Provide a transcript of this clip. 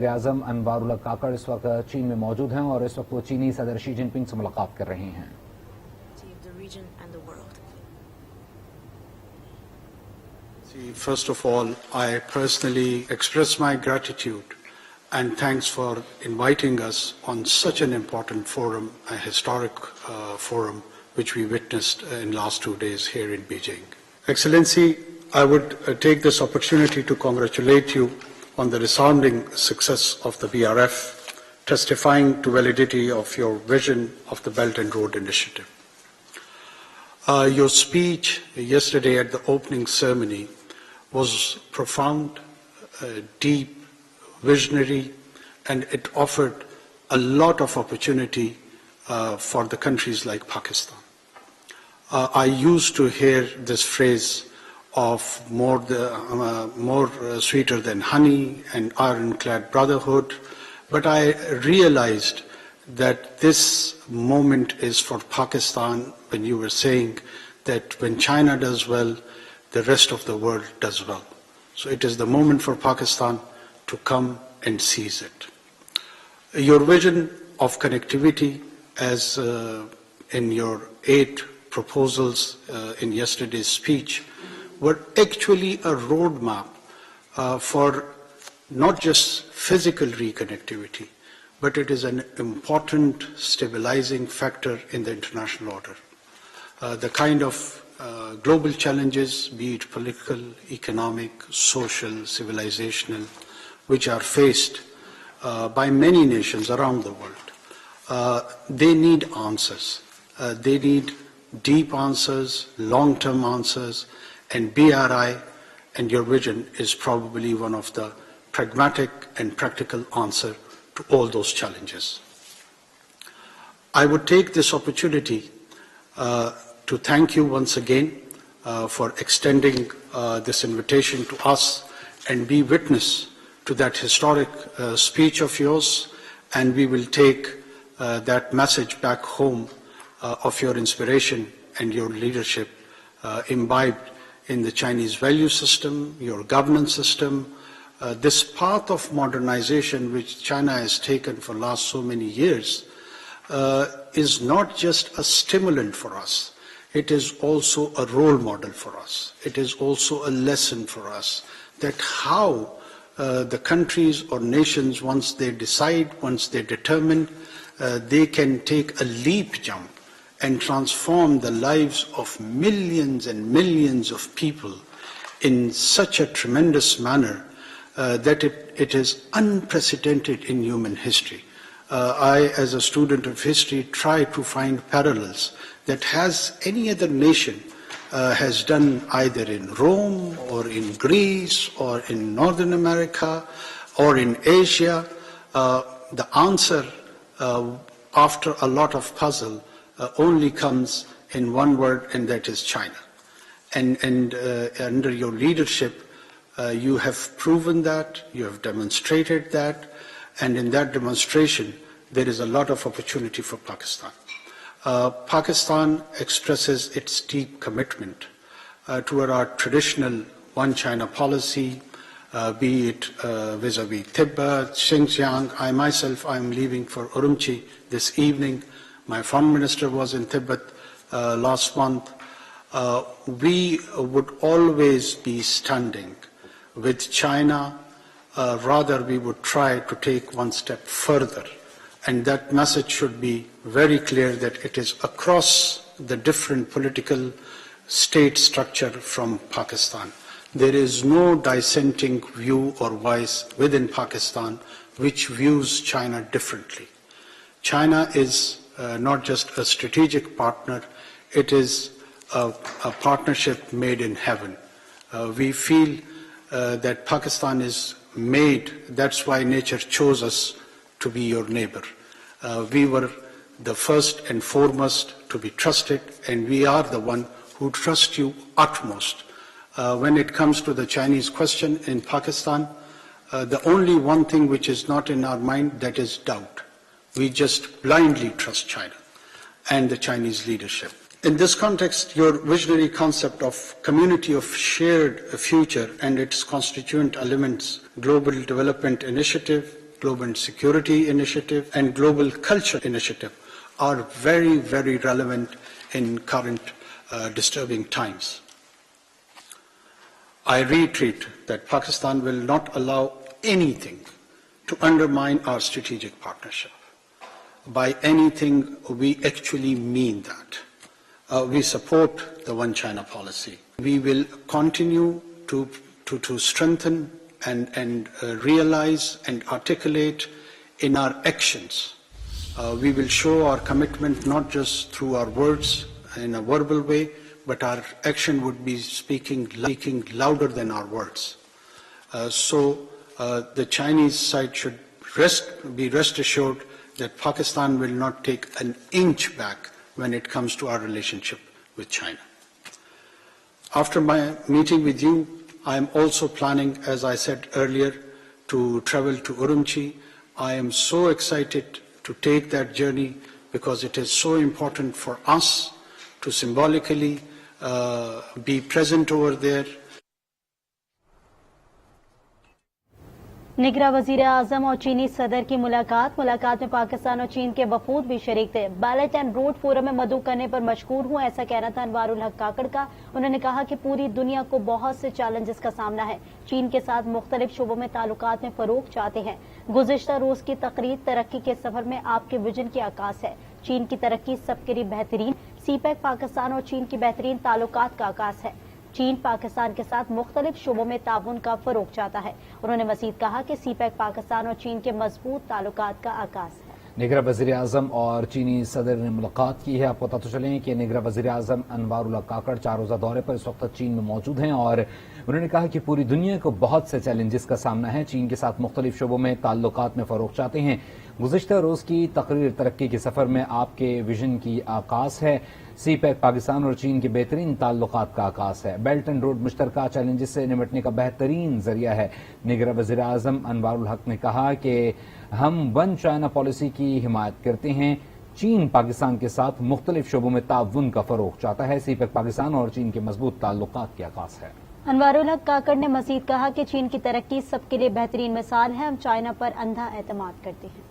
वज़ीर-ए-आज़म अनवारुल्लाह काकड़ इस वक्त चीन में मौजूद हैं और इस वक्त वो चीनी सदर शी जिनपिंग से मुलाकात कर रहे हैं। First of all, I personally express my gratitude and thanks for inviting us on such an important forum, a historic forum, which we witnessed in last 2 days here in Beijing. Excellency, I would take this opportunity to congratulate you on the resounding success of the BRF, testifying to validity of your vision of the Belt and Road Initiative. Your speech yesterday at the opening ceremony was profound, deep, visionary, and it offered a lot of opportunity for the countries like Pakistan. I used to hear this phrase of more sweeter than honey and ironclad brotherhood, but I realized that this moment is for Pakistan when you were saying that when China does well, the rest of the world does well. So it is the moment for Pakistan to come and seize it. Your vision of connectivity, as in your 8 proposals in yesterday's speech, were actually a roadmap for not just physical reconnectivity, but it is an important stabilizing factor in the international order. The kind of global challenges, be it political, economic, social, civilizational, which are faced by many nations around the world, they need answers. They need deep answers, long-term answers, and BRI and your vision is probably one of the pragmatic and practical answer to all those challenges. I would take this opportunity to thank you once again for extending this invitation to us and be witness to that historic speech of yours, and we will take that message back home of your inspiration and your leadership imbibed in the Chinese value system, your governance system, this path of modernization which China has taken for the last so many years is not just a stimulant for us. It is also a role model for us. It is also a lesson for us that how the countries or nations, once they decide, once they determine, they can take a leap jump and transform the lives of millions and millions of people in such a tremendous manner that it is unprecedented in human history. I, as a student of history, try to find parallels that has any other nation has done either in Rome or in Greece or in Northern America or in Asia. The answer after a lot of puzzle only comes in one word, and that is China. And under your leadership, you have proven that, you have demonstrated that, and in that demonstration, there is a lot of opportunity for Pakistan. Pakistan expresses its deep commitment toward our traditional one China policy, be it vis-a-vis Tibet, Xinjiang. I myself, I'm leaving for Urumqi this evening. My foreign minister was in Tibet last month. We would always be standing with China. Rather, we would try to take one step further. And that message should be very clear that it is across the different political state structure from Pakistan. There is no dissenting view or voice within Pakistan which views China differently. China is not just a strategic partner, it is a partnership made in heaven. We feel that Pakistan is made, that's why nature chose us to be your neighbor. We were the first and foremost to be trusted, and we are the one who trust you utmost. When it comes to the Chinese question in Pakistan, the only one thing which is not in our mind, that is doubt. We just blindly trust China and the Chinese leadership. In this context, your visionary concept of community of shared future and its constituent elements, Global Development Initiative, Global Security Initiative, and Global Culture Initiative are very, very relevant in current disturbing times. I reiterate that Pakistan will not allow anything to undermine our strategic partnership. By anything, we actually mean that. We support the One China policy. We will continue to strengthen and realize and articulate in our actions. We will show our commitment not just through our words in a verbal way, but our action would be speaking louder than our words. So the Chinese side should be rest assured that Pakistan will not take an inch back when it comes to our relationship with China. After my meeting with you, I am also planning, as I said earlier, to travel to Urumqi. I am so excited to take that journey because it is so important for us to symbolically be present over there. निगरा वजीर आजम और चीनी सदर की मुलाकात में पाकिस्तान और चीन के वफूद भी शरीक थे। बैलेट एंड रोड फोरम में मदऊ करने पर मशहूर हुआ, ऐसा कहना था अनवारुल हक काकड़ का। उन्होंने कहा कि पूरी दुनिया को बहुत से चैलेंजेस का सामना है, चीन के साथ मुख्तलिफ शोबों में ताल्लुकात में फरोग चाहते हैं। गुज़िश्ता रोज की तकरीर तरक्की के सफर में आपके विजन की आकाश है। चीन की तरक्की सबके लिए बेहतरीन, सीपैक पाकिस्तान और चीन की बेहतरीन ताल्लुकात का आकाश है। चीन पाकिस्तान के साथ मुख्तलिफ शोबों में ताउन का फरोग चाहता है। उन्होंने मजीद कहा कि सीपैक पाकिस्तान और चीन के मजबूत ताल्लुकात का आकाश है। निगरा वजीर आजम और चीनी सदर ने मुलाकात की है। आपको पता तो चले कि निगरा वजीर आजम अनवारुल हक काकड़ 4 रोजा दौरे पर इस वक्त चीन में मौजूद हैं और उन्होंने कहा कि पूरी दुनिया को बहुत से चैलेंजेस का सामना है, चीन के साथ मुख्तलिफ शोबों में ताल्लुकात में फरोग चाहते हैं। गुज़िश्ता रोज की तकरीर तरक्की के सफर में आपके विजन की आकाश है। सीपैक पाकिस्तान और चीन के बेहतरीन ताल्लुकात का आकाश है। बेल्ट एंड रोड मुश्तरका चैलेंजेस से निपटने का बेहतरीन जरिया है। निगरा वज़ीर आज़म अनवारुल हक ने कहा कि हम वन चाइना पॉलिसी की हिमायत करते हैं। चीन पाकिस्तान के साथ मुख्तलिफ शोबों में ताउन का फरोग चाहता है। सीपैक पाकिस्तान और चीन के मजबूत ताल्लुकात के आकाश है। अनवारुल हक काकड़ ने मजीद कहा कि चीन की तरक्की सबके लिए बेहतरीन मिसाल है। हम चाइना पर अंधा एतमाद करते हैं।